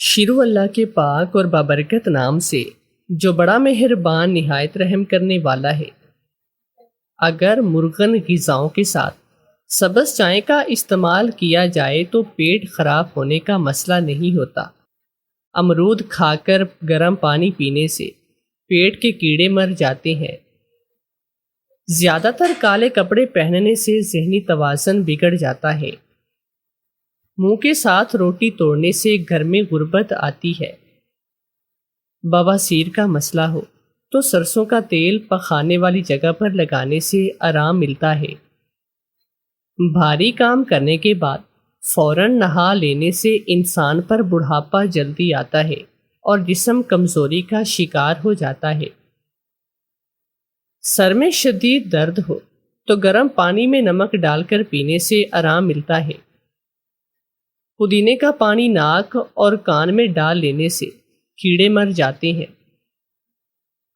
شروع اللہ کے پاک اور بابرکت نام سے جو بڑا مہربان نہایت رحم کرنے والا ہے۔ اگر مرغن غذاؤں کے ساتھ سبز چائے کا استعمال کیا جائے تو پیٹ خراب ہونے کا مسئلہ نہیں ہوتا۔ امرود کھا کر گرم پانی پینے سے پیٹ کے کیڑے مر جاتے ہیں۔ زیادہ تر کالے کپڑے پہننے سے ذہنی توازن بگڑ جاتا ہے۔ منہ کے ساتھ روٹی توڑنے سے گھر میں غربت آتی ہے۔ بواسیر کا مسئلہ ہو تو سرسوں کا تیل پخانے والی جگہ پر لگانے سے آرام ملتا ہے۔ بھاری کام کرنے کے بعد فوراً نہا لینے سے انسان پر بڑھاپا جلدی آتا ہے اور جسم کمزوری کا شکار ہو جاتا ہے۔ سر میں شدید درد ہو تو گرم پانی میں نمک ڈال کر پینے سے آرام ملتا ہے۔ پودینے کا پانی ناک اور کان میں ڈال لینے سے کیڑے مر جاتے ہیں۔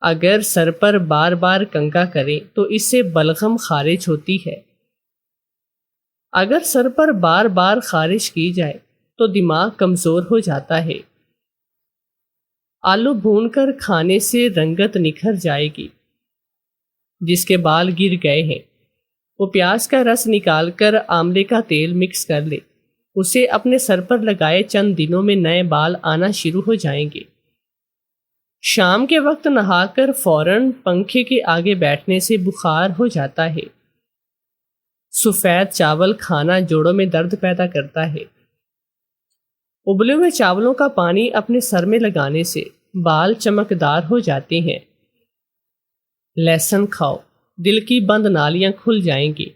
اگر سر پر بار بار کنگھا کریں تو اس سے بلغم خارج ہوتی ہے۔ اگر سر پر بار بار خارش کی جائے تو دماغ کمزور ہو جاتا ہے۔ آلو بھون کر کھانے سے رنگت نکھر جائے گی۔ جس کے بال گر گئے ہیں وہ پیاز کا رس نکال کر آملے کا تیل مکس کر لے، اسے اپنے سر پر لگائے، چند دنوں میں نئے بال آنا شروع ہو جائیں گے۔ شام کے وقت نہا کر فوراً پنکھے کے آگے بیٹھنے سے بخار ہو جاتا ہے۔ سفید چاول کھانا جوڑوں میں درد پیدا کرتا ہے۔ ابلے ہوئے چاولوں کا پانی اپنے سر میں لگانے سے بال چمکدار ہو جاتے ہیں۔ لہسن کھاؤ، دل کی بند نالیاں کھل جائیں گی۔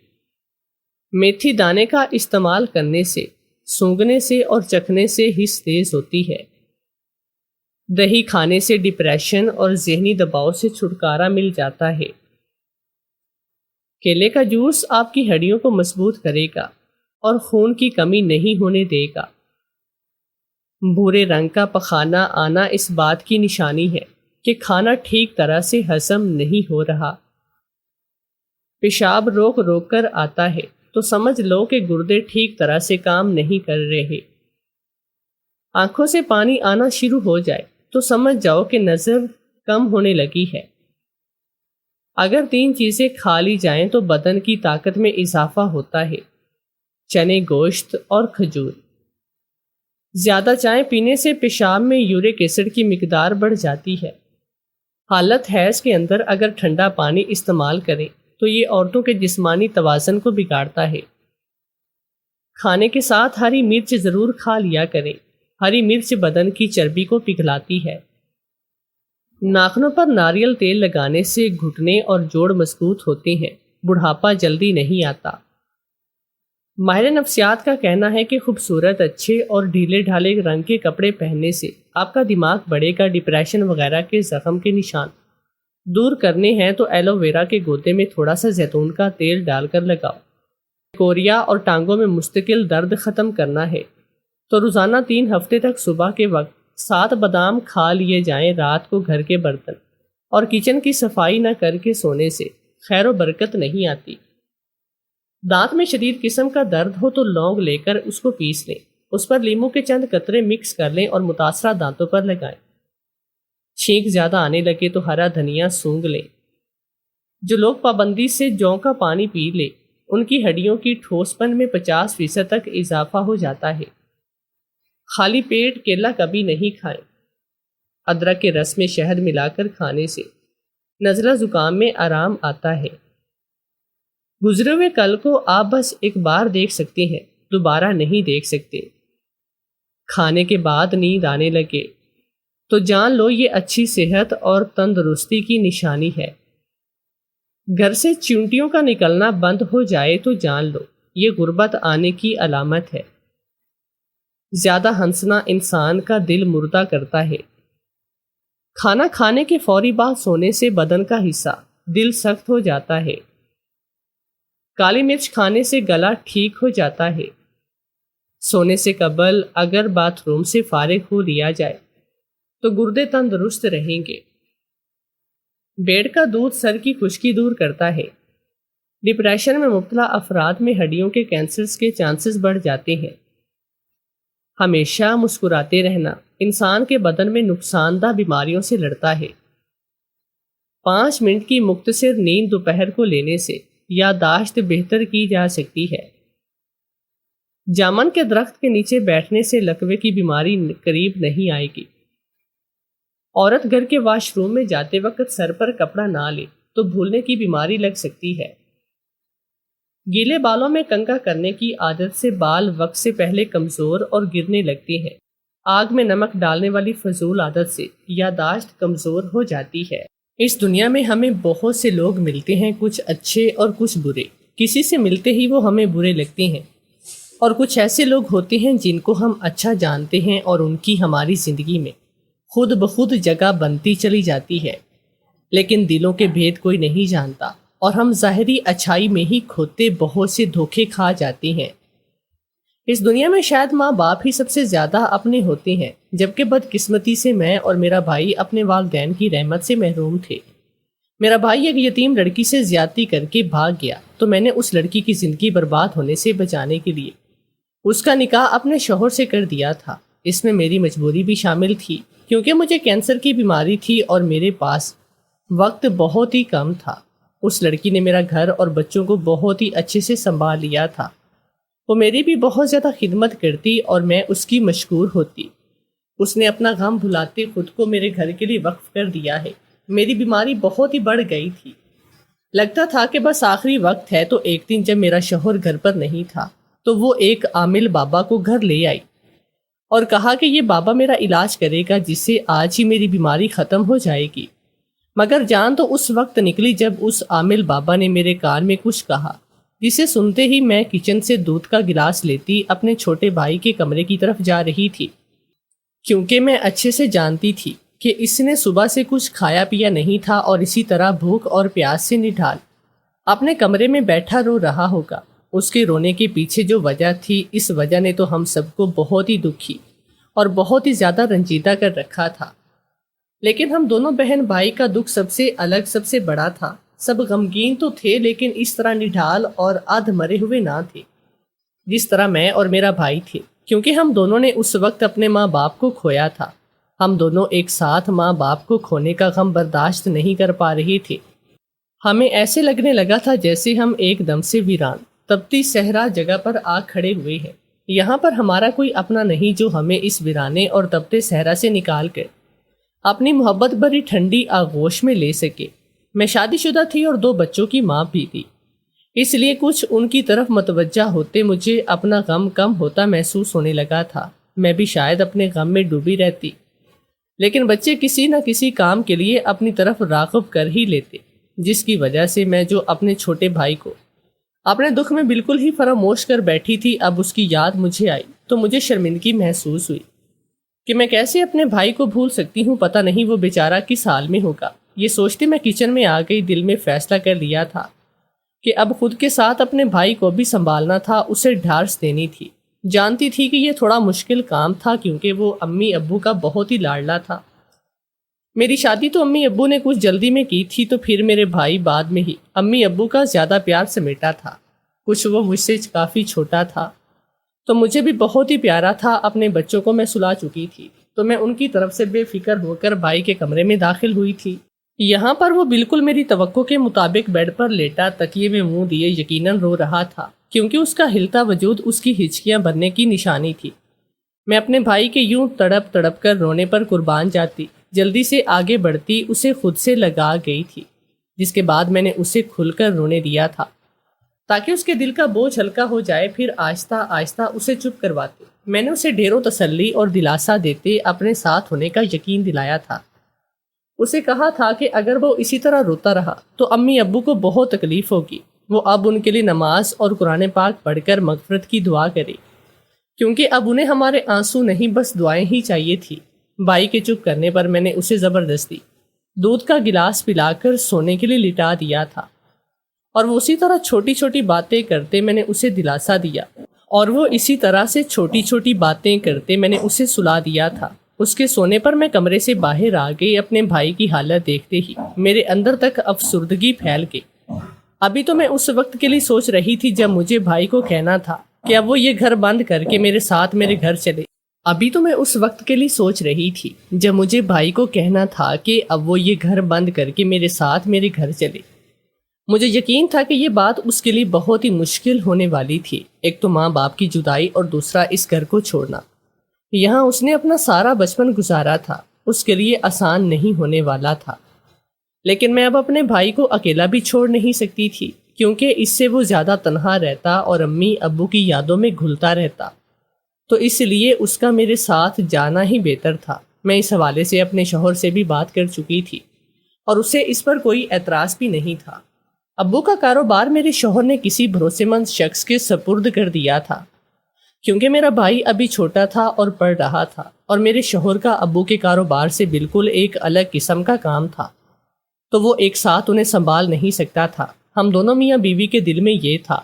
میتھی دانے کا استعمال کرنے سے، سونگھنے سے اور چکھنے سے حس تیز ہوتی ہے۔ دہی کھانے سے ڈپریشن اور ذہنی دباؤ سے چھٹکارا مل جاتا ہے۔ کیلے کا جوس آپ کی ہڈیوں کو مضبوط کرے گا اور خون کی کمی نہیں ہونے دے گا۔ بھورے رنگ کا پخانا آنا اس بات کی نشانی ہے کہ کھانا ٹھیک طرح سے ہضم نہیں ہو رہا۔ پیشاب روک روک کر آتا ہے تو سمجھ لو کہ گردے ٹھیک طرح سے کام نہیں کر رہے۔ آنکھوں سے پانی آنا شروع ہو جائے تو سمجھ جاؤ کہ نظر کم ہونے لگی ہے۔ اگر 3 چیزیں کھا لی جائیں تو بدن کی طاقت میں اضافہ ہوتا ہے: چنے، گوشت اور کھجور۔ زیادہ چائے پینے سے پیشاب میں یورک ایسڈ کی مقدار بڑھ جاتی ہے۔ حالت حیض کے اندر اگر ٹھنڈا پانی استعمال کریں تو یہ عورتوں کے جسمانی توازن کو بگاڑتا ہے۔ کھانے کے ساتھ ہری مرچ ضرور کھا لیا کریں۔ ہری مرچ بدن کی چربی کو پگھلاتی ہے۔ ناخنوں پر ناریل تیل لگانے سے گھٹنے اور جوڑ مضبوط ہوتے ہیں، بڑھاپا جلدی نہیں آتا۔ ماہر نفسیات کا کہنا ہے کہ خوبصورت، اچھے اور ڈھیلے ڈھالے رنگ کے کپڑے پہننے سے آپ کا دماغ بڑھے گا۔ ڈپریشن وغیرہ کے زخم کے نشان دور کرنے ہیں تو ایلو ویرا کے گوتے میں تھوڑا سا زیتون کا تیل ڈال کر لگاؤ۔ کوریا اور ٹانگوں میں مستقل درد ختم کرنا ہے تو روزانہ 3 ہفتے تک صبح کے وقت 7 بادام کھا لیے جائیں۔ رات کو گھر کے برتن اور کچن کی صفائی نہ کر کے سونے سے خیر و برکت نہیں آتی۔ دانت میں شدید قسم کا درد ہو تو لونگ لے کر اس کو پیس لیں، اس پر لیموں کے چند قطرے مکس کر لیں اور متاثرہ دانتوں پر لگائیں۔ چھینک زیادہ آنے لگے تو ہرا دھنیا سونگھ لیں۔ جو لوگ پابندی سے جوں کا پانی پی لیں ان کی ہڈیوں کی ٹھوس پن میں 50% تک اضافہ ہو جاتا ہے۔ خالی پیٹ کیلا کبھی نہیں کھائیں۔ ادرک کے رس میں شہد ملا کر کھانے سے نزلہ زکام میں آرام آتا ہے۔ گزرے ہوئے کل کو آپ بس ایک بار دیکھ سکتے ہیں، دوبارہ نہیں دیکھ سکتے۔ کھانے کے بعد نیند آنے لگے تو جان لو یہ اچھی صحت اور تندرستی کی نشانی ہے۔ گھر سے چیونٹیوں کا نکلنا بند ہو جائے تو جان لو یہ غربت آنے کی علامت ہے۔ زیادہ ہنسنا انسان کا دل مردہ کرتا ہے۔ کھانا کھانے کے فوری بعد سونے سے بدن کا حصہ دل سخت ہو جاتا ہے۔ کالی مرچ کھانے سے گلا ٹھیک ہو جاتا ہے۔ سونے سے قبل اگر باتھ روم سے فارغ ہو لیا جائے تو گردے تندرست رہیں گے۔ بیڑ کا دودھ سر کی خشکی دور کرتا ہے۔ ڈپریشن میں مبتلا افراد میں ہڈیوں کے کینسرز کے چانسز بڑھ جاتے ہیں۔ ہمیشہ مسکراتے رہنا انسان کے بدن میں نقصان دہ بیماریوں سے لڑتا ہے۔ 5 منٹ کی مختصر نیند دوپہر کو لینے سے یادداشت بہتر کی جا سکتی ہے۔ جامن کے درخت کے نیچے بیٹھنے سے لکوے کی بیماری قریب نہیں آئے گی۔ عورت گھر کے واش روم میں جاتے وقت سر پر کپڑا نہ لے تو بھولنے کی بیماری لگ سکتی ہے۔ گیلے بالوں میں کنگھا کرنے کی عادت سے بال وقت سے پہلے کمزور اور گرنے لگتے ہیں۔ آگ میں نمک ڈالنے والی فضول عادت سے یادداشت کمزور ہو جاتی ہے۔ اس دنیا میں ہمیں بہت سے لوگ ملتے ہیں، کچھ اچھے اور کچھ برے۔ کسی سے ملتے ہی وہ ہمیں برے لگتے ہیں، اور کچھ ایسے لوگ ہوتے ہیں جن کو ہم اچھا جانتے ہیں اور ان کی ہماری زندگی میں خود بخود جگہ بنتی چلی جاتی ہے، لیکن دلوں کے بھید کوئی نہیں جانتا اور ہم ظاہری اچھائی میں ہی کھوتے بہت سے دھوکے کھا جاتے ہیں۔ اس دنیا میں شاید ماں باپ ہی سب سے زیادہ اپنے ہوتے ہیں، جبکہ بدقسمتی سے میں اور میرا بھائی اپنے والدین کی رحمت سے محروم تھے۔ میرا بھائی ایک یتیم لڑکی سے زیادتی کر کے بھاگ گیا تو میں نے اس لڑکی کی زندگی برباد ہونے سے بچانے کے لیے اس کا نکاح اپنے شوہر سے کر دیا تھا۔ اس میں میری مجبوری بھی شامل تھی، کیونکہ مجھے کینسر کی بیماری تھی اور میرے پاس وقت بہت ہی کم تھا۔ اس لڑکی نے میرا گھر اور بچوں کو بہت ہی اچھے سے سنبھال لیا تھا۔ وہ میری بھی بہت زیادہ خدمت کرتی اور میں اس کی مشکور ہوتی۔ اس نے اپنا غم بھلاتے خود کو میرے گھر کے لیے وقف کر دیا ہے۔ میری بیماری بہت ہی بڑھ گئی تھی، لگتا تھا کہ بس آخری وقت ہے۔ تو ایک دن جب میرا شوہر گھر پر نہیں تھا تو وہ ایک عامل بابا کو گھر لے آئی اور کہا کہ یہ بابا میرا علاج کرے گا، جس سے آج ہی میری بیماری ختم ہو جائے گی۔ مگر جان تو اس وقت نکلی جب اس عامل بابا نے میرے کان میں کچھ کہا، جسے سنتے ہی میں کچن سے دودھ کا گلاس لیتی اپنے چھوٹے بھائی کے کمرے کی طرف جا رہی تھی، کیونکہ میں اچھے سے جانتی تھی کہ اس نے صبح سے کچھ کھایا پیا نہیں تھا اور اسی طرح بھوک اور پیاس سے نڈھال اپنے کمرے میں بیٹھا رو رہا ہوگا۔ اس کے رونے کے پیچھے جو وجہ تھی، اس وجہ نے تو ہم سب کو بہت ہی دکھی اور بہت ہی زیادہ رنجیدہ کر رکھا تھا۔ لیکن ہم دونوں بہن بھائی کا دکھ سب سے الگ، سب سے بڑا تھا۔ سب غمگین تو تھے، لیکن اس طرح نڈھال اور آدھ مرے ہوئے نہ تھے جس طرح میں اور میرا بھائی تھے، کیونکہ ہم دونوں نے اس وقت اپنے ماں باپ کو کھویا تھا۔ ہم دونوں ایک ساتھ ماں باپ کو کھونے کا غم برداشت نہیں کر پا رہے تھے۔ ہمیں ایسے لگنے لگا تھا جیسے ہم ایک دم سے ویران تپتی صحرا جگہ پر آ کھڑے ہوئے ہیں۔ یہاں پر ہمارا کوئی اپنا نہیں جو ہمیں اس ویرانے اور تپتے صحرا سے نکال کر اپنی محبت بھری ٹھنڈی آغوش میں لے سکے۔ میں شادی شدہ تھی اور 2 بچوں کی ماں بھی تھی، اس لیے کچھ ان کی طرف متوجہ ہوتے مجھے اپنا غم کم ہوتا محسوس ہونے لگا تھا۔ میں بھی شاید اپنے غم میں ڈوبی رہتی، لیکن بچے کسی نہ کسی کام کے لیے اپنی طرف راغب کر ہی لیتے، جس کی وجہ سے میں جو اپنے چھوٹے بھائی کو اپنے دکھ میں بالکل ہی فراموش کر بیٹھی تھی، اب اس کی یاد مجھے آئی تو مجھے شرمندگی محسوس ہوئی کہ میں کیسے اپنے بھائی کو بھول سکتی ہوں۔ پتہ نہیں وہ بیچارہ کس حال میں ہوگا۔ یہ سوچتے میں کچن میں آ گئی۔ دل میں فیصلہ کر لیا تھا کہ اب خود کے ساتھ اپنے بھائی کو بھی سنبھالنا تھا، اسے ڈھارس دینی تھی۔ جانتی تھی کہ یہ تھوڑا مشکل کام تھا، کیونکہ وہ امی ابو کا بہت ہی لاڈلا تھا۔ میری شادی تو امی ابو نے کچھ جلدی میں کی تھی، تو پھر میرے بھائی بعد میں ہی امی ابو کا زیادہ پیار سمیٹا تھا۔ کچھ وہ مجھ سے کافی چھوٹا تھا تو مجھے بھی بہت ہی پیارا تھا۔ اپنے بچوں کو میں سلا چکی تھی تو میں ان کی طرف سے بے فکر ہو کر بھائی کے کمرے میں داخل ہوئی تھی۔ یہاں پر وہ بالکل میری توقع کے مطابق بیڈ پر لیٹا تکیے میں منہ دیے یقیناً رو رہا تھا، کیونکہ اس کا ہلتا وجود اس کی ہچکیاں بھرنے کی نشانی تھی۔ میں اپنے بھائی کے یوں تڑپ تڑپ کر رونے پر قربان جاتی، جلدی سے آگے بڑھتی، اسے خود سے لگا گئی تھی، جس کے بعد میں نے اسے کھل کر رونے دیا تھا تاکہ اس کے دل کا بوجھ ہلکا ہو جائے۔ پھر آہستہ آہستہ اسے چپ کرواتے میں نے اسے ڈھیروں تسلی اور دلاسا دیتے اپنے ساتھ ہونے کا یقین دلایا تھا۔ اسے کہا تھا کہ اگر وہ اسی طرح روتا رہا تو امی ابو کو بہت تکلیف ہوگی، وہ اب ان کے لیے نماز اور قرآن پاک پڑھ کر مغفرت کی دعا کرے، کیونکہ اب انہیں ہمارے آنسو نہیں بس دعائیں ہی چاہیے تھی۔ بھائی کے چپ کرنے پر میں نے اسے زبردستی دودھ کا گلاس پلا کر سونے کے لیے لٹا دیا تھا، اور وہ اسی طرح چھوٹی چھوٹی باتیں کرتے میں نے اسے دلاسا دیا، اور وہ اسی طرح سے چھوٹی چھوٹی باتیں کرتے میں نے اسے سلا دیا تھا۔ اس کے سونے پر میں کمرے سے باہر آ گئی۔ اپنے بھائی کی حالت دیکھتے ہی میرے اندر تک افسردگی پھیل گئی۔ ابھی تو میں اس وقت کے لیے سوچ رہی تھی جب مجھے بھائی کو کہنا تھا کہ اب وہ یہ گھر بند کر کے میرے ساتھ میرے گھر چلے، ابھی تو میں اس وقت کے لیے سوچ رہی تھی جب مجھے بھائی کو کہنا تھا کہ اب وہ یہ گھر بند کر کے میرے ساتھ میرے گھر چلے۔ مجھے یقین تھا کہ یہ بات اس کے لیے بہت ہی مشکل ہونے والی تھی، ایک تو ماں باپ کی جدائی اور دوسرا اس گھر کو چھوڑنا۔ یہاں اس نے اپنا سارا بچپن گزارا تھا، اس کے لیے آسان نہیں ہونے والا تھا۔ لیکن میں اب اپنے بھائی کو اکیلا بھی چھوڑ نہیں سکتی تھی، کیونکہ اس سے وہ زیادہ تنہا رہتا اور امی ابو کی یادوں میں گھلتا رہتا، تو اس لیے اس کا میرے ساتھ جانا ہی بہتر تھا۔ میں اس حوالے سے اپنے شوہر سے بھی بات کر چکی تھی اور اسے اس پر کوئی اعتراض بھی نہیں تھا۔ ابو کا کاروبار میرے شوہر نے کسی بھروسے مند شخص کے سپرد کر دیا تھا، کیونکہ میرا بھائی ابھی چھوٹا تھا اور پڑھ رہا تھا، اور میرے شوہر کا ابو کے کاروبار سے بالکل ایک الگ قسم کا کام تھا، تو وہ ایک ساتھ انہیں سنبھال نہیں سکتا تھا۔ ہم دونوں میاں بیوی کے دل میں یہ تھا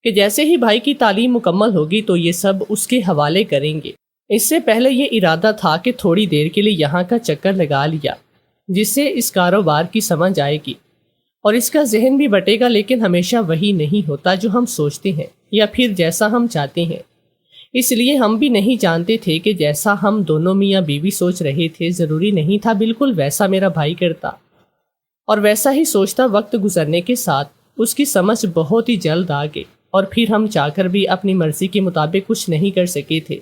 کہ جیسے ہی بھائی کی تعلیم مکمل ہوگی تو یہ سب اس کے حوالے کریں گے۔ اس سے پہلے یہ ارادہ تھا کہ تھوڑی دیر کے لیے یہاں کا چکر لگا لیا، جس سے اس کاروبار کی سمجھ آئے گی اور اس کا ذہن بھی بٹے گا، لیکن ہمیشہ وہی نہیں ہوتا جو ہم سوچتے ہیں یا پھر جیسا ہم چاہتے ہیں۔ اس لیے ہم بھی نہیں جانتے تھے کہ جیسا ہم دونوں میاں بیوی سوچ رہے تھے ضروری نہیں تھا بالکل ویسا میرا بھائی کرتا، اور ویسا ہی سوچتا۔ وقت گزرنے کے ساتھ اس کی سمجھ بہت ہی جلد آ گئی، اور پھر ہم چاہ کر بھی اپنی مرضی کے مطابق کچھ نہیں کر سکے تھے۔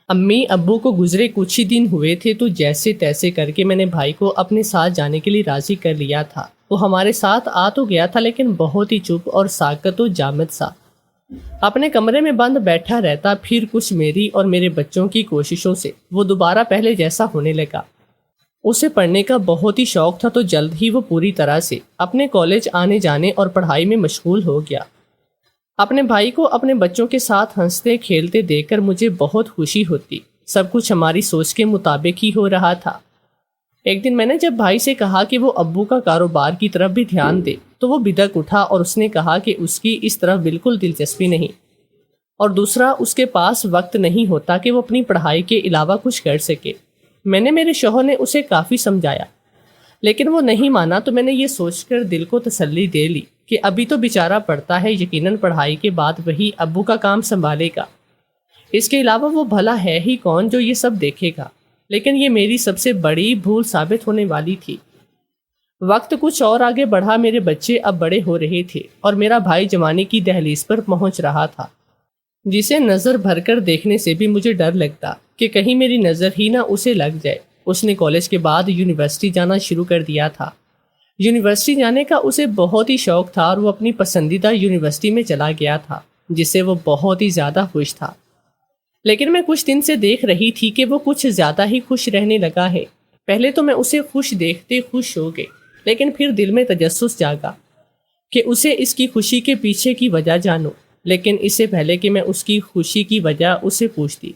امی ابو کو گزرے کچھ ہی دن ہوئے تھے تو جیسے تیسے کر کے میں نے بھائی کو اپنے ساتھ جانے کے لیے راضی کر لیا تھا۔ وہ ہمارے ساتھ آ تو گیا تھا، لیکن بہت ہی چپ اور ساکت و جامد سا اپنے کمرے میں بند بیٹھا رہتا۔ پھر کچھ میری اور میرے بچوں کی کوششوں سے وہ دوبارہ پہلے جیسا ہونے لگا۔ اسے پڑھنے کا بہت ہی شوق تھا، تو جلد ہی وہ پوری طرح سے اپنے کالج آنے جانے اور پڑھائی میں مشغول ہو گیا۔ اپنے بھائی کو اپنے بچوں کے ساتھ ہنستے کھیلتے دیکھ کر مجھے بہت خوشی ہوتی۔ سب کچھ ہماری سوچ کے مطابق ہی ہو رہا تھا۔ ایک دن میں نے جب بھائی سے کہا کہ وہ ابو کا کاروبار کی طرف بھی دھیان دے تو وہ بدک اٹھا اور اس نے کہا کہ اس کی اس طرف بالکل دلچسپی نہیں، اور دوسرا اس کے پاس وقت نہیں ہوتا کہ وہ اپنی پڑھائی کے علاوہ کچھ کر سکے۔ میں نے میرے شوہر نے اسے کافی سمجھایا، لیکن وہ نہیں مانا، تو میں نے یہ سوچ کر دل کو تسلی دے لی کہ ابھی تو بیچارہ پڑھتا ہے، یقیناً پڑھائی کے بعد وہی ابو کا کام سنبھالے گا، اس کے علاوہ وہ بھلا ہے ہی کون جو یہ سب دیکھے گا۔ لیکن یہ میری سب سے بڑی بھول ثابت ہونے والی تھی۔ وقت کچھ اور آگے بڑھا، میرے بچے اب بڑے ہو رہے تھے اور میرا بھائی جوانی کی دہلیز پر پہنچ رہا تھا، جسے نظر بھر کر دیکھنے سے بھی مجھے ڈر لگتا کہ کہیں میری نظر ہی نہ اسے لگ جائے۔ اس نے کالج کے بعد یونیورسٹی جانا شروع کر دیا تھا۔ یونیورسٹی جانے کا اسے بہت ہی شوق تھا اور وہ اپنی پسندیدہ یونیورسٹی میں چلا گیا تھا، جس سے وہ بہت ہی زیادہ خوش تھا۔ لیکن میں کچھ دن سے دیکھ رہی تھی کہ وہ کچھ زیادہ ہی خوش رہنے لگا ہے۔ پہلے تو میں اسے خوش دیکھتے خوش ہو گئی، لیکن پھر دل میں تجسس جاگا کہ اسے اس کی خوشی کے پیچھے کی وجہ جانوں۔ لیکن اس سے پہلے کہ میں اس کی خوشی کی وجہ اسے پوچھتی،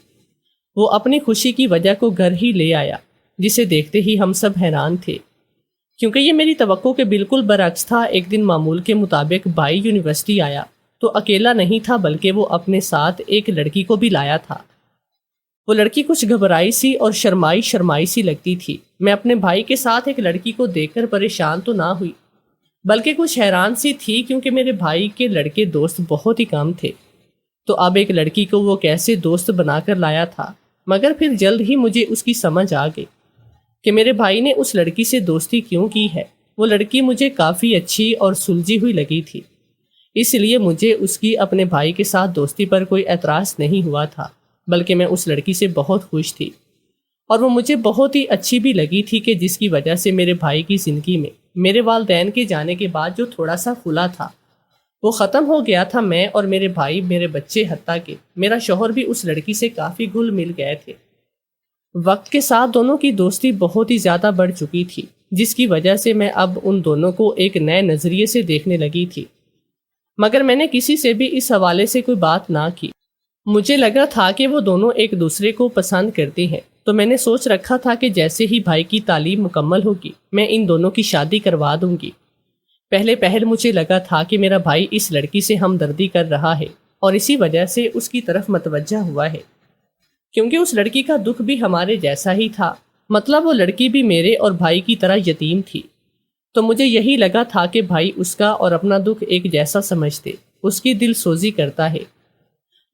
وہ اپنی خوشی کی وجہ کو گھر ہی لے آیا، جسے دیکھتے ہی ہم سب حیران تھے، کیونکہ یہ میری توقع کے بالکل برعکس تھا۔ ایک دن معمول کے مطابق بھائی یونیورسٹی آیا تو اکیلا نہیں تھا، بلکہ وہ اپنے ساتھ ایک لڑکی کو بھی لایا تھا۔ وہ لڑکی کچھ گھبرائی سی اور شرمائی سی لگتی تھی۔ میں اپنے بھائی کے ساتھ ایک لڑکی کو دیکھ کر پریشان تو نہ ہوئی، بلکہ کچھ حیران سی تھی، کیونکہ میرے بھائی کے لڑکے دوست بہت ہی کم تھے، تو اب ایک لڑکی کو وہ کیسے دوست بنا کر لایا تھا۔ مگر پھر جلد ہی مجھے اس کی سمجھ آ گئی کہ میرے بھائی نے اس لڑکی سے دوستی کیوں کی ہے۔ وہ لڑکی مجھے کافی اچھی اور سلجھی ہوئی لگی تھی، اس لیے مجھے اس کی اپنے بھائی کے ساتھ دوستی پر کوئی اعتراض نہیں ہوا تھا، بلکہ میں اس لڑکی سے بہت خوش تھی، اور وہ مجھے بہت ہی اچھی بھی لگی تھی، کہ جس کی وجہ سے میرے بھائی کی زندگی میں میرے والدین کے جانے کے بعد جو تھوڑا سا کھلا تھا وہ ختم ہو گیا تھا۔ میں اور میرے بھائی، میرے بچے، حتیٰ کہ میرا شوہر بھی اس لڑکی سے کافی گھل مل گئے تھے۔ وقت کے ساتھ دونوں کی دوستی بہت ہی زیادہ بڑھ چکی تھی، جس کی وجہ سے میں اب ان دونوں کو ایک نئے نظریے سے دیکھنے لگی تھی، مگر میں نے کسی سے بھی اس حوالے سے کوئی بات نہ کی۔ مجھے لگا تھا کہ وہ دونوں ایک دوسرے کو پسند کرتے ہیں، تو میں نے سوچ رکھا تھا کہ جیسے ہی بھائی کی تعلیم مکمل ہوگی میں ان دونوں کی شادی کروا دوں گی۔ پہلے مجھے لگا تھا کہ میرا بھائی اس لڑکی سے ہمدردی کر رہا ہے اور اسی وجہ سے اس کی طرف متوجہ ہوا ہے، کیونکہ اس لڑکی کا دکھ بھی ہمارے جیسا ہی تھا، مطلب وہ لڑکی بھی میرے اور بھائی کی طرح یتیم تھی، تو مجھے یہی لگا تھا کہ بھائی اس کا اور اپنا دکھ ایک جیسا سمجھتے، اس کی دل سوزی کرتا ہے۔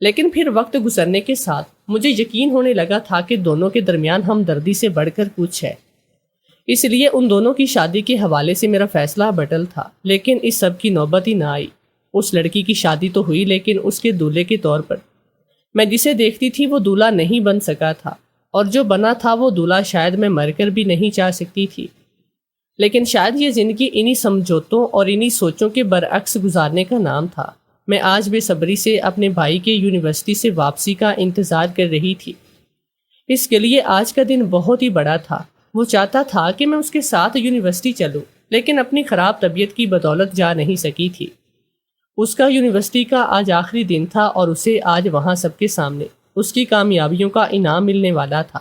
لیکن پھر وقت گزرنے کے ساتھ مجھے یقین ہونے لگا تھا کہ دونوں کے درمیان ہمدردی سے بڑھ کر کچھ ہے، اس لیے ان دونوں کی شادی کے حوالے سے میرا فیصلہ بٹل تھا۔ لیکن اس سب کی نوبت ہی نہ آئی۔ اس لڑکی کی شادی تو ہوئی، لیکن اس کے دولہے کے طور پر میں جسے دیکھتی تھی وہ دولہا نہیں بن سکا تھا، اور جو بنا تھا وہ دولہا شاید میں مر کر بھی نہیں چاہ سکتی تھی۔ لیکن شاید یہ زندگی انہی سمجھوتوں اور انہی سوچوں کے برعکس گزارنے کا نام تھا۔ میں آج بے صبری سے اپنے بھائی کے یونیورسٹی سے واپسی کا انتظار کر رہی تھی۔ اس کے لیے آج کا دن بہت ہی بڑا تھا۔ وہ چاہتا تھا کہ میں اس کے ساتھ یونیورسٹی چلوں، لیکن اپنی خراب طبیعت کی بدولت جا نہیں سکی تھی۔ اس کا یونیورسٹی کا آج آخری دن تھا اور اسے آج وہاں سب کے سامنے اس کی کامیابیوں کا انعام ملنے والا تھا۔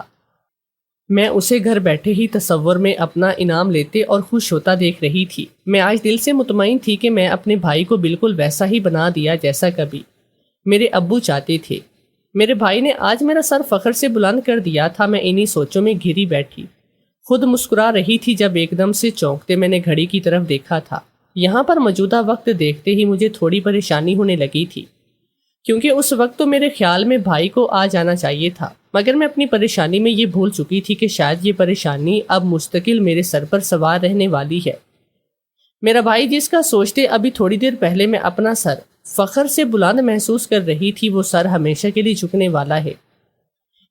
میں اسے گھر بیٹھے ہی تصور میں اپنا انعام لیتے اور خوش ہوتا دیکھ رہی تھی۔ میں آج دل سے مطمئن تھی کہ میں اپنے بھائی کو بالکل ویسا ہی بنا دیا جیسا کبھی میرے ابو چاہتے تھے۔ میرے بھائی نے آج میرا سر فخر سے بلند کر دیا تھا۔ میں انہی سوچوں میں گھری بیٹھی خود مسکرا رہی تھی جب ایک دم سے چونکتے میں نے گھڑی کی طرف دیکھا تھا۔ یہاں پر موجودہ وقت دیکھتے ہی مجھے تھوڑی پریشانی ہونے لگی تھی، کیونکہ اس وقت تو میرے خیال میں بھائی کو آ جانا چاہیے تھا، مگر میں اپنی پریشانی میں یہ بھول چکی تھی کہ شاید یہ پریشانی اب مستقل میرے سر پر سوار رہنے والی ہے۔ میرا بھائی جس کا سوچتے ابھی تھوڑی دیر پہلے میں اپنا سر فخر سے بلند محسوس کر رہی تھی، وہ سر ہمیشہ کے لیے جھکنے والا ہے۔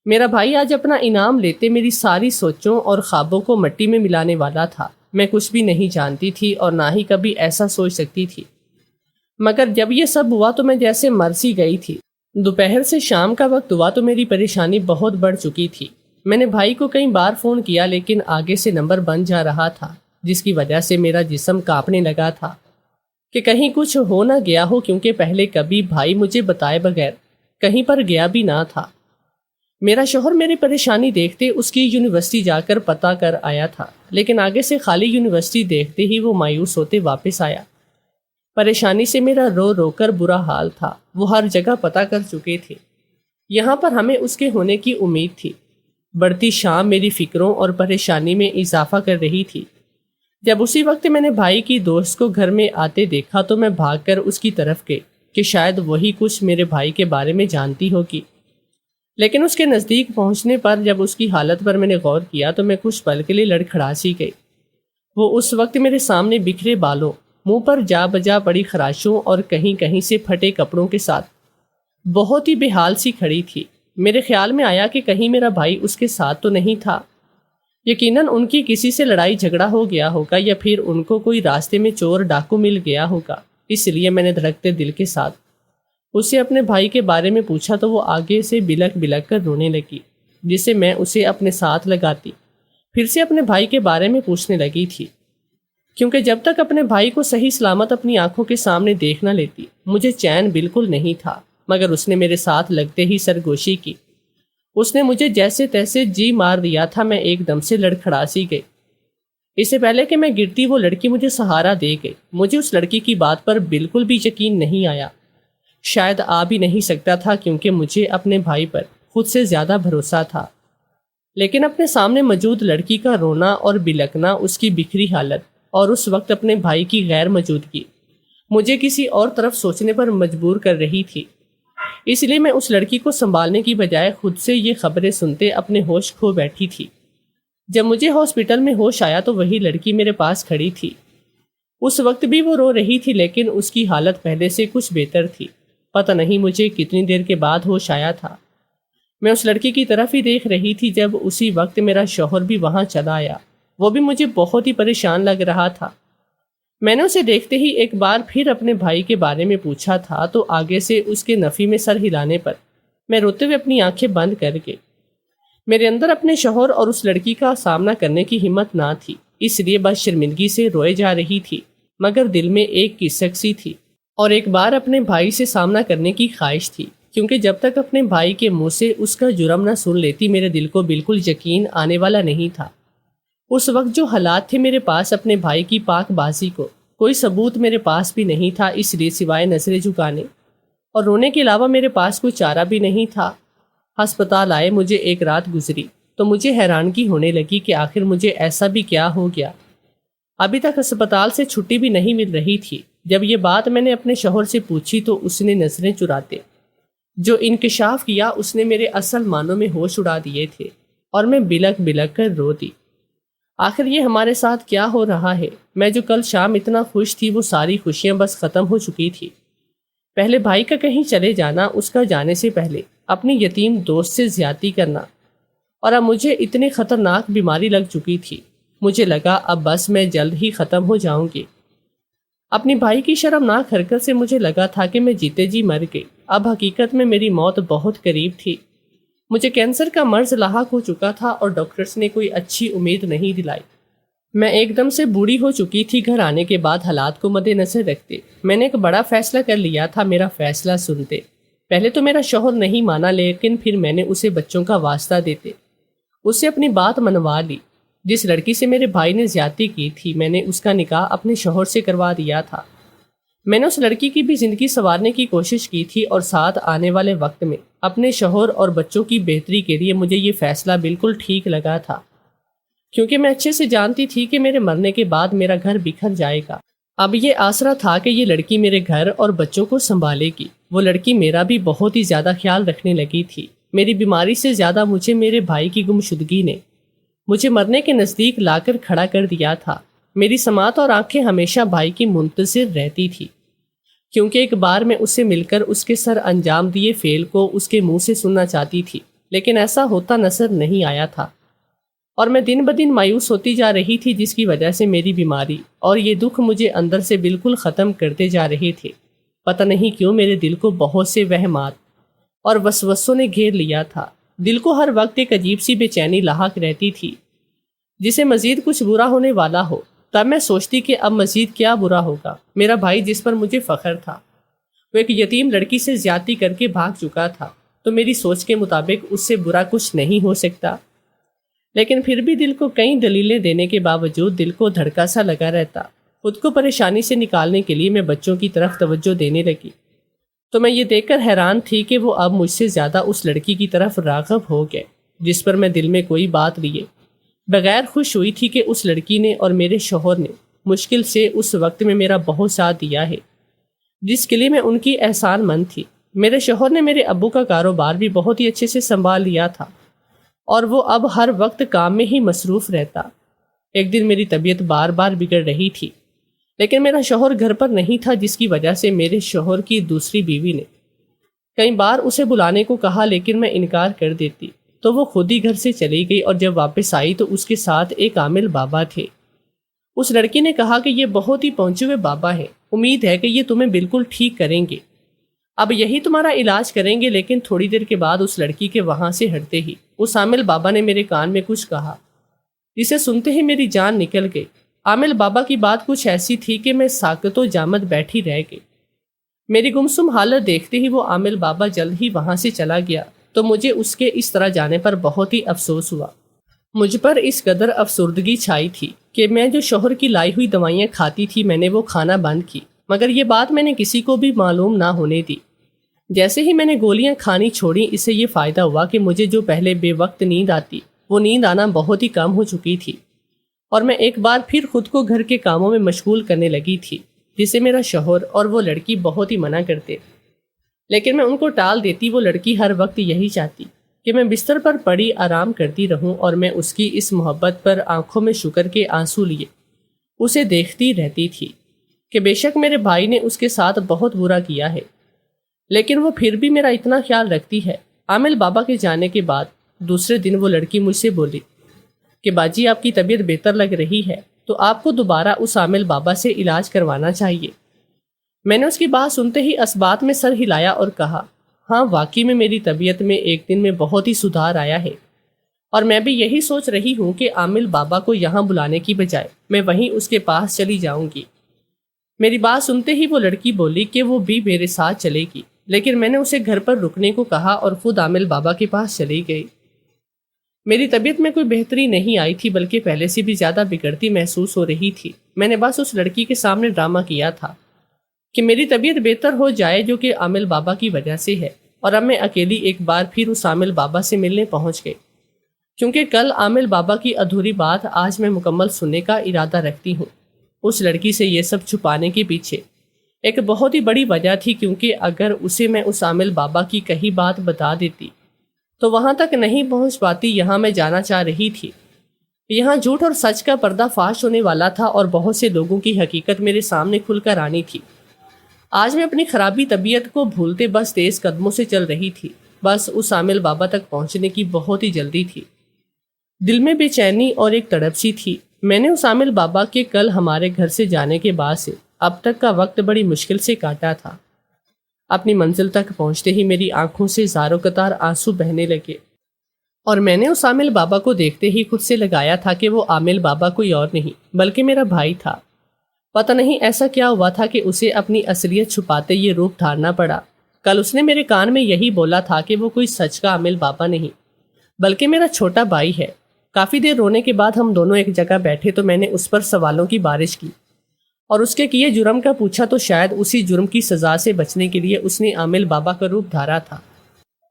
میرا بھائی آج اپنا انعام لیتے میری ساری سوچوں اور خوابوں کو مٹی میں ملانے والا تھا۔ میں کچھ بھی نہیں جانتی تھی اور نہ ہی کبھی ایسا سوچ سکتی تھی، مگر جب یہ سب ہوا تو میں جیسے مر سی گئی تھی۔ دوپہر سے شام کا وقت ہوا تو میری پریشانی بہت بڑھ چکی تھی۔ میں نے بھائی کو کئی بار فون کیا، لیکن آگے سے نمبر بن جا رہا تھا، جس کی وجہ سے میرا جسم کانپنے لگا تھا کہ کہیں کچھ ہو نہ گیا ہو، کیونکہ پہلے کبھی بھائی مجھے بتائے بغیر کہیں پر گیا بھی نہ تھا۔ میرا شوہر میری پریشانی دیکھتے اس کی یونیورسٹی جا کر پتہ کر آیا تھا، لیکن آگے سے خالی یونیورسٹی دیکھتے ہی وہ مایوس ہوتے واپس آیا۔ پریشانی سے میرا رو رو کر برا حال تھا۔ وہ ہر جگہ پتہ کر چکے تھے، یہاں پر ہمیں اس کے ہونے کی امید تھی۔ بڑھتی شام میری فکروں اور پریشانی میں اضافہ کر رہی تھی۔ جب اسی وقت میں نے بھائی کی دوست کو گھر میں آتے دیکھا تو میں بھاگ کر اس کی طرف گئی کہ شاید وہی کچھ میرے بھائی کے بارے میں جانتی ہوگی۔ لیکن اس کے نزدیک پہنچنے پر جب اس کی حالت پر میں نے غور کیا تو میں کچھ پل کے لیے لڑکھڑا سی گئی۔ وہ اس وقت میرے سامنے بکھرے بالوں، منہ پر جا بجا پڑی خراشوں اور کہیں کہیں سے پھٹے کپڑوں کے ساتھ بہت ہی بے حال سی کھڑی تھی۔ میرے خیال میں آیا کہ کہیں میرا بھائی اس کے ساتھ تو نہیں تھا۔ یقیناً ان کی کسی سے لڑائی جھگڑا ہو گیا ہوگا، یا پھر ان کو کوئی راستے میں چور ڈاکو مل گیا ہوگا۔ اس لیے میں نے دھڑکتے دل کے ساتھ اسے اپنے بھائی کے بارے میں پوچھا تو وہ آگے سے بلک بلک کر رونے لگی، جسے میں اسے اپنے ساتھ لگاتی پھر سے اپنے بھائی کے بارے میں پوچھنے لگی تھی، کیونکہ جب تک اپنے بھائی کو صحیح سلامت اپنی آنکھوں کے سامنے دیکھ نہ لیتی مجھے چین بالکل نہیں تھا۔ مگر اس نے میرے ساتھ لگتے ہی سرگوشی کی۔ اس نے مجھے جیسے تیسے جی مار دیا تھا۔ میں ایک دم سے لڑکھڑا سی گئی۔ اس سے پہلے کہ میں گرتی وہ لڑکی مجھے سہارا دے گئی۔ مجھے اس لڑکی کی بات پر بالکل بھی یقین نہیں آیا، شاید آ بھی نہیں سکتا تھا، کیونکہ مجھے اپنے بھائی پر خود سے زیادہ بھروسہ تھا۔ لیکن اپنے سامنے موجود لڑکی کا رونا اور بلکنا، اس کی بکھری حالت اور اس وقت اپنے بھائی کی غیر موجودگی مجھے کسی اور طرف سوچنے پر مجبور کر رہی تھی۔ اس لیے میں اس لڑکی کو سنبھالنے کی بجائے خود سے یہ خبریں سنتے اپنے ہوش کھو بیٹھی تھی۔ جب مجھے ہاسپٹل میں ہوش آیا تو وہی لڑکی میرے پاس کھڑی تھی۔ اس وقت بھی وہ رو رہی تھی، لیکن اس کی حالت پہلے سے کچھ بہتر تھی۔ پتہ نہیں مجھے کتنی دیر کے بعد ہوش آیا تھا۔ میں اس لڑکی کی طرف ہی دیکھ رہی تھی جب اسی وقت میرا شوہر بھی وہاں چلا آیا۔ وہ بھی مجھے بہت ہی پریشان لگ رہا تھا۔ میں نے اسے دیکھتے ہی ایک بار پھر اپنے بھائی کے بارے میں پوچھا تھا تو آگے سے اس کے نفی میں سر ہلانے پر میں روتے ہوئے اپنی آنکھیں بند کر کے میرے اندر اپنے شوہر اور اس لڑکی کا سامنا کرنے کی ہمت نہ تھی، اس لیے بس شرمندگی سے روئے جا رہی تھی، مگر دل میں ایک کسک سی تھی اور ایک بار اپنے بھائی سے سامنا کرنے کی خواہش تھی، کیونکہ جب تک اپنے بھائی کے منہ سے اس کا جرم نہ سن لیتی میرے دل کو بالکل یقین آنے والا نہیں تھا۔ اس وقت جو حالات تھے میرے پاس اپنے بھائی کی پاک بازی کو کوئی ثبوت میرے پاس بھی نہیں تھا، اس لیے سوائے نظریں جھکانے اور رونے کے علاوہ میرے پاس کوئی چارہ بھی نہیں تھا۔ ہسپتال آئے مجھے ایک رات گزری تو مجھے حیرانگی ہونے لگی کہ آخر مجھے ایسا بھی کیا ہو گیا۔ ابھی تک ہسپتال سے چھٹی بھی نہیں مل رہی تھی۔ جب یہ بات میں نے اپنے شوہر سے پوچھی تو اس نے نظریں چراتے جو انکشاف کیا اس نے میرے اصل معنوں میں ہوش اڑا دیے تھے اور میں بلک بلک کر رو دی۔ آخر یہ ہمارے ساتھ کیا ہو رہا ہے؟ میں جو کل شام اتنا خوش تھی وہ ساری خوشیاں بس ختم ہو چکی تھی۔ پہلے بھائی کا کہیں چلے جانا، اس کا جانے سے پہلے اپنی یتیم دوست سے زیادتی کرنا، اور اب مجھے اتنی خطرناک بیماری لگ چکی تھی، مجھے لگا اب بس میں جلد ہی ختم ہو جاؤں گی۔ اپنی بھائی کی شرمناک حرکت سے مجھے لگا تھا کہ میں جیتے جی مر گئی۔ اب حقیقت میں میری موت بہت قریب تھی۔ مجھے کینسر کا مرض لاحق ہو چکا تھا اور ڈاکٹرز نے کوئی اچھی امید نہیں دلائی۔ میں ایک دم سے بوڑھی ہو چکی تھی۔ گھر آنے کے بعد حالات کو مد نظر رکھتے میں نے ایک بڑا فیصلہ کر لیا تھا۔ میرا فیصلہ سنتے پہلے تو میرا شوہر نہیں مانا، لیکن پھر میں نے اسے بچوں کا واسطہ دیتے اس سے اپنی بات منوا لی۔ جس لڑکی سے میرے بھائی نے زیادتی کی تھی میں نے اس کا نکاح اپنے شوہر سے کروا دیا تھا۔ میں نے اس لڑکی کی بھی زندگی سنوارنے کی کوشش کی تھی اور ساتھ آنے والے وقت میں اپنے شوہر اور بچوں کی بہتری کے لیے مجھے یہ فیصلہ بالکل ٹھیک لگا تھا، کیونکہ میں اچھے سے جانتی تھی کہ میرے مرنے کے بعد میرا گھر بکھر جائے گا۔ اب یہ آسرا تھا کہ یہ لڑکی میرے گھر اور بچوں کو سنبھالے گی۔ وہ لڑکی میرا بھی بہت ہی زیادہ خیال رکھنے لگی تھی۔ میری بیماری سے زیادہ مجھے میرے بھائی کی گمشدگی نے مجھے مرنے کے نزدیک لا کر کھڑا کر دیا تھا۔ میری سماعت اور آنکھیں ہمیشہ بھائی کی منتظر رہتی تھی، کیونکہ ایک بار میں اسے مل کر اس کے سر انجام دیے فعل کو اس کے منہ سے سننا چاہتی تھی، لیکن ایسا ہوتا نظر نہیں آیا تھا، اور میں دن بدن مایوس ہوتی جا رہی تھی، جس کی وجہ سے میری بیماری اور یہ دکھ مجھے اندر سے بالکل ختم کرتے جا رہے تھے۔ پتہ نہیں کیوں میرے دل کو بہت سے وہمات اور وسوسوں نے گھیر لیا تھا۔ دل کو ہر وقت ایک عجیب سی بے چینی لاحق رہتی تھی، جسے مزید کچھ برا ہونے والا ہو۔ تب میں سوچتی کہ اب مزید کیا برا ہوگا۔ میرا بھائی جس پر مجھے فخر تھا وہ ایک یتیم لڑکی سے زیادتی کر کے بھاگ چکا تھا، تو میری سوچ کے مطابق اس سے برا کچھ نہیں ہو سکتا۔ لیکن پھر بھی دل کو کئی دلیلیں دینے کے باوجود دل کو دھڑکا سا لگا رہتا۔ خود کو پریشانی سے نکالنے کے لیے میں بچوں کی طرف توجہ دینے لگی، تو میں یہ دیکھ کر حیران تھی کہ وہ اب مجھ سے زیادہ اس لڑکی کی طرف راغب ہو گئے جس پر میں دل میں کوئی بات لیے بغیر خوش ہوئی تھی کہ اس لڑکی نے اور میرے شوہر نے مشکل سے اس وقت میں میرا بہت ساتھ دیا ہے، جس کے لیے میں ان کی احسان مند تھی۔ میرے شوہر نے میرے ابو کا کاروبار بھی بہت ہی اچھے سے سنبھال لیا تھا، اور وہ اب ہر وقت کام میں ہی مصروف رہتا۔ ایک دن میری طبیعت بار بار بگڑ رہی تھی، لیکن میرا شوہر گھر پر نہیں تھا، جس کی وجہ سے میرے شوہر کی دوسری بیوی نے کئی بار اسے بلانے کو کہا، لیکن میں انکار کر دیتی، تو وہ خود ہی گھر سے چلی گئی، اور جب واپس آئی تو اس کے ساتھ ایک عامل بابا تھے۔ اس لڑکی نے کہا کہ یہ بہت ہی پہنچے ہوئے بابا ہیں، امید ہے کہ یہ تمہیں بالکل ٹھیک کریں گے، اب یہی تمہارا علاج کریں گے۔ لیکن تھوڑی دیر کے بعد اس لڑکی کے وہاں سے ہٹتے ہی اس عامل بابا نے میرے کان میں کچھ کہا، جسے سنتے ہی میری جان نکل گئی۔ عامل بابا کی بات کچھ ایسی تھی کہ میں ساکت و جامد بیٹھی رہ گئی۔ میری گمسم حالت دیکھتے ہی وہ عامل بابا جلد ہی وہاں سے چلا گیا، تو مجھے اس کے اس طرح جانے پر بہت ہی افسوس ہوا۔ مجھ پر اس قدر افسردگی چھائی تھی کہ میں جو شوہر کی لائی ہوئی دوائیاں کھاتی تھی میں نے وہ کھانا بند کی، مگر یہ بات میں نے کسی کو بھی معلوم نہ ہونے دی۔ جیسے ہی میں نے گولیاں کھانی چھوڑی، اس سے یہ فائدہ ہوا کہ مجھے جو پہلے بے وقت نیند آتی وہ نیند آنا بہت ہی کم ہو چکی تھی، اور میں ایک بار پھر خود کو گھر کے کاموں میں مشغول کرنے لگی تھی، جسے میرا شوہر اور وہ لڑکی بہت ہی منع کرتے، لیکن میں ان کو ٹال دیتی۔ وہ لڑکی ہر وقت یہی چاہتی کہ میں بستر پر پڑی آرام کرتی رہوں، اور میں اس کی اس محبت پر آنکھوں میں شکر کے آنسو لیے اسے دیکھتی رہتی تھی کہ بے شک میرے بھائی نے اس کے ساتھ بہت برا کیا ہے، لیکن وہ پھر بھی میرا اتنا خیال رکھتی ہے۔ عامل بابا کے جانے کے بعد دوسرے دن وہ لڑکی مجھ سے بولی کہ باجی آپ کی طبیعت بہتر لگ رہی ہے، تو آپ کو دوبارہ اس عامل بابا سے علاج کروانا چاہیے۔ میں نے اس کی بات سنتے ہی اسبات میں سر ہلایا اور کہا، ہاں واقعی میں میری طبیعت میں ایک دن میں بہت ہی سدھار آیا ہے، اور میں بھی یہی سوچ رہی ہوں کہ عامل بابا کو یہاں بلانے کی بجائے میں وہیں اس کے پاس چلی جاؤں گی۔ میری بات سنتے ہی وہ لڑکی بولی کہ وہ بھی میرے ساتھ چلے گی، لیکن میں نے اسے گھر پر رکنے کو کہا اور خود عامل بابا کے پاس چلی گئی۔ میری طبیعت میں کوئی بہتری نہیں آئی تھی، بلکہ پہلے سے بھی زیادہ بگڑتی محسوس ہو رہی تھی۔ میں نے بس اس لڑکی کے سامنے ڈرامہ کیا تھا کہ میری طبیعت بہتر ہو جائے، جو کہ عامل بابا کی وجہ سے ہے، اور اب میں اکیلی ایک بار پھر اس عامل بابا سے ملنے پہنچ گئی، کیونکہ کل عامل بابا کی ادھوری بات آج میں مکمل سننے کا ارادہ رکھتی ہوں۔ اس لڑکی سے یہ سب چھپانے کے پیچھے ایک بہت ہی بڑی وجہ تھی، کیونکہ اگر اسے میں اس عامل بابا کی کہی بات بتا دیتی تو وہاں تک نہیں پہنچ پاتی یہاں میں جانا چاہ رہی تھی۔ یہاں جھوٹ اور سچ کا پردہ فاش ہونے والا تھا اور بہت سے لوگوں کی حقیقت میرے سامنے کھل کر آنی تھی۔ آج میں اپنی خرابی طبیعت کو بھولتے بس تیز قدموں سے چل رہی تھی۔ بس اس عامل بابا تک پہنچنے کی بہت ہی جلدی تھی۔ دل میں بے چینی اور ایک تڑپ سی تھی۔ میں نے اس عامل بابا کے کل ہمارے گھر سے جانے کے بعد سے اب تک کا وقت بڑی مشکل سے کاٹا تھا۔ اپنی منزل تک پہنچتے ہی میری آنکھوں سے زاروں قطار آنسو بہنے لگے، اور میں نے اس عامل بابا کو دیکھتے ہی خود سے لگایا تھا کہ وہ عامل بابا کوئی اور نہیں بلکہ میرا بھائی تھا۔ پتہ نہیں ایسا کیا ہوا تھا کہ اسے اپنی اصلیت چھپاتے یہ روپ دھارنا پڑا۔ کل اس نے میرے کان میں یہی بولا تھا کہ وہ کوئی سچ کا عامل بابا نہیں بلکہ میرا چھوٹا بھائی ہے۔ کافی دیر رونے کے بعد ہم دونوں ایک جگہ بیٹھے تو میں نے اس پر سوالوں کی بارش کی اور اس کے کیے جرم کا پوچھا، تو شاید اسی جرم کی سزا سے بچنے کے لیے اس نے عامل بابا کا روپ دھارا تھا۔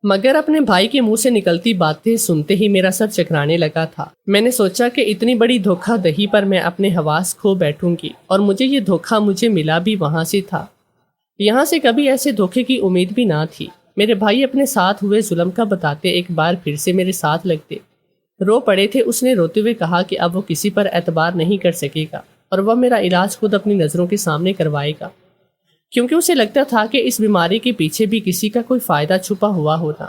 مگر اپنے بھائی کے منہ سے نکلتی باتیں سنتے ہی میرا سر چکرانے لگا تھا۔ میں نے سوچا کہ اتنی بڑی دھوکہ دہی پر میں اپنے حواس کھو بیٹھوں گی، اور مجھے یہ دھوکہ ملا بھی وہاں سے تھا۔ یہاں سے کبھی ایسے دھوکے کی امید بھی نہ تھی۔ میرے بھائی اپنے ساتھ ہوئے ظلم کا بتاتے ایک بار پھر سے میرے ساتھ لگتے رو پڑے تھے۔ اس نے روتے ہوئے کہا کہ اب وہ کسی پر اعتبار نہیں کر سکے گا اور وہ میرا علاج خود اپنی نظروں کے سامنے کروائے گا، کیونکہ اسے لگتا تھا کہ اس بیماری کے پیچھے بھی کسی کا کوئی فائدہ چھپا ہوا ہونا۔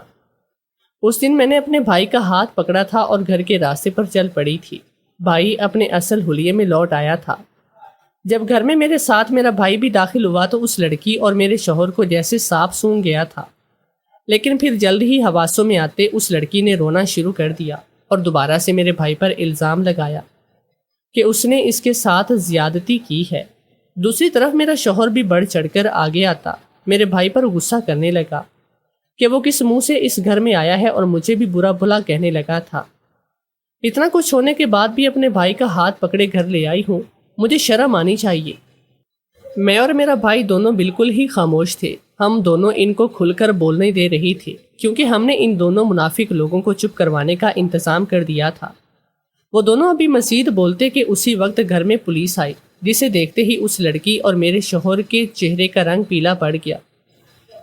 اس دن میں نے اپنے بھائی کا ہاتھ پکڑا تھا اور گھر کے راستے پر چل پڑی تھی۔ بھائی اپنے اصل حلیے میں لوٹ آیا تھا۔ جب گھر میں میرے ساتھ میرا بھائی بھی داخل ہوا تو اس لڑکی اور میرے شوہر کو جیسے سانپ سونگھ گیا تھا، لیکن پھر جلد ہی حواسوں میں آتے اس لڑکی نے رونا شروع کر دیا اور دوبارہ سے میرے بھائی پر الزام لگایا کہ اس نے اس کے ساتھ زیادتی کی ہے۔ دوسری طرف میرا شوہر بھی بڑھ چڑھ کر آگے آتا میرے بھائی پر غصہ کرنے لگا کہ وہ کس منہ سے اس گھر میں آیا ہے، اور مجھے بھی برا بھلا کہنے لگا تھا۔ اتنا کچھ ہونے کے بعد بھی اپنے بھائی کا ہاتھ پکڑے گھر لے آئی ہوں، مجھے شرم آنی چاہیے۔ میں اور میرا بھائی دونوں بالکل ہی خاموش تھے۔ ہم دونوں ان کو کھل کر بولنے دے رہی تھی، کیونکہ ہم نے ان دونوں منافق لوگوں کو چپ کروانے کا انتظام کر دیا تھا۔ وہ دونوں ابھی مزید بولتے کہ اسی وقت گھر میں پولیس آئی، جسے دیکھتے ہی اس لڑکی اور میرے شوہر کے چہرے کا رنگ پیلا پڑ گیا۔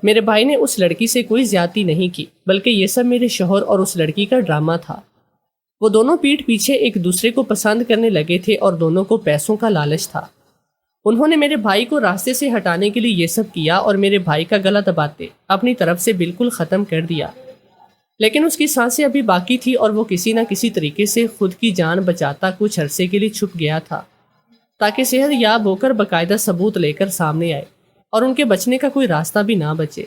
میرے بھائی نے اس لڑکی سے کوئی زیادتی نہیں کی، بلکہ یہ سب میرے شوہر اور اس لڑکی کا ڈرامہ تھا۔ وہ دونوں پیٹھ پیچھے ایک دوسرے کو پسند کرنے لگے تھے اور دونوں کو پیسوں کا لالچ تھا۔ انہوں نے میرے بھائی کو راستے سے ہٹانے کے لیے یہ سب کیا اور میرے بھائی کا گلا دباتے اپنی طرف سے بالکل ختم کر دیا، لیکن اس کی سانسیں ابھی باقی تھی اور وہ کسی نہ کسی طریقے سے خود کی جان بچاتا کچھ عرصے کے لیے چھپ گیا تھا، تاکہ صحت یاب ہو کر باقاعدہ ثبوت لے کر سامنے آئے اور ان کے بچنے کا کوئی راستہ بھی نہ بچے۔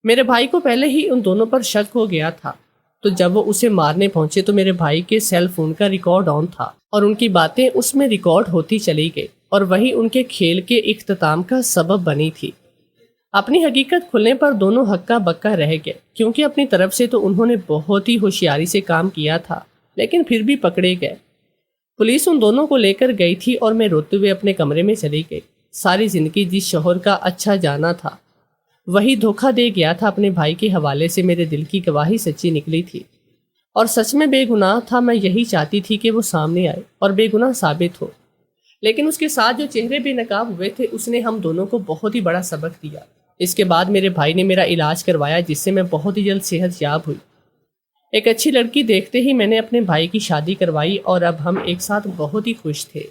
میرے بھائی کو پہلے ہی ان دونوں پر شک ہو گیا تھا، تو جب وہ اسے مارنے پہنچے تو میرے بھائی کے سیل فون کا ریکارڈ آن تھا اور ان کی باتیں اس میں ریکارڈ ہوتی چلی گئی، اور وہی ان کے کھیل کے اختتام کا سبب بنی تھی۔ اپنی حقیقت کھلنے پر دونوں ہکا بکا رہ گئے، کیونکہ اپنی طرف سے تو انہوں نے بہت ہی ہوشیاری سے کام کیا تھا، لیکن پھر بھی پکڑے گئے۔ پولیس ان دونوں کو لے کر گئی تھی اور میں روتے ہوئے اپنے کمرے میں چلی گئی۔ ساری زندگی جس شوہر کا اچھا جانا تھا وہی دھوکہ دے گیا تھا اپنے بھائی کے حوالے سے۔ میرے دل کی گواہی سچی نکلی تھی اور سچ میں بے گناہ تھا۔ میں یہی چاہتی تھی کہ وہ سامنے آئے اور بے گناہ ثابت ہو، لیکن اس کے ساتھ جو چہرے بے نقاب ہوئے تھے اس نے ہم دونوں کو بہت ہی بڑا سبق دیا۔ اس کے بعد میرے بھائی نے میرا علاج کروایا، جس سے میں بہت ہی جلد صحت یاب ہوئی۔ ایک اچھی لڑکی دیکھتے ہی میں نے اپنے بھائی کی شادی کروائی اور اب ہم ایک ساتھ بہت ہی خوش تھے۔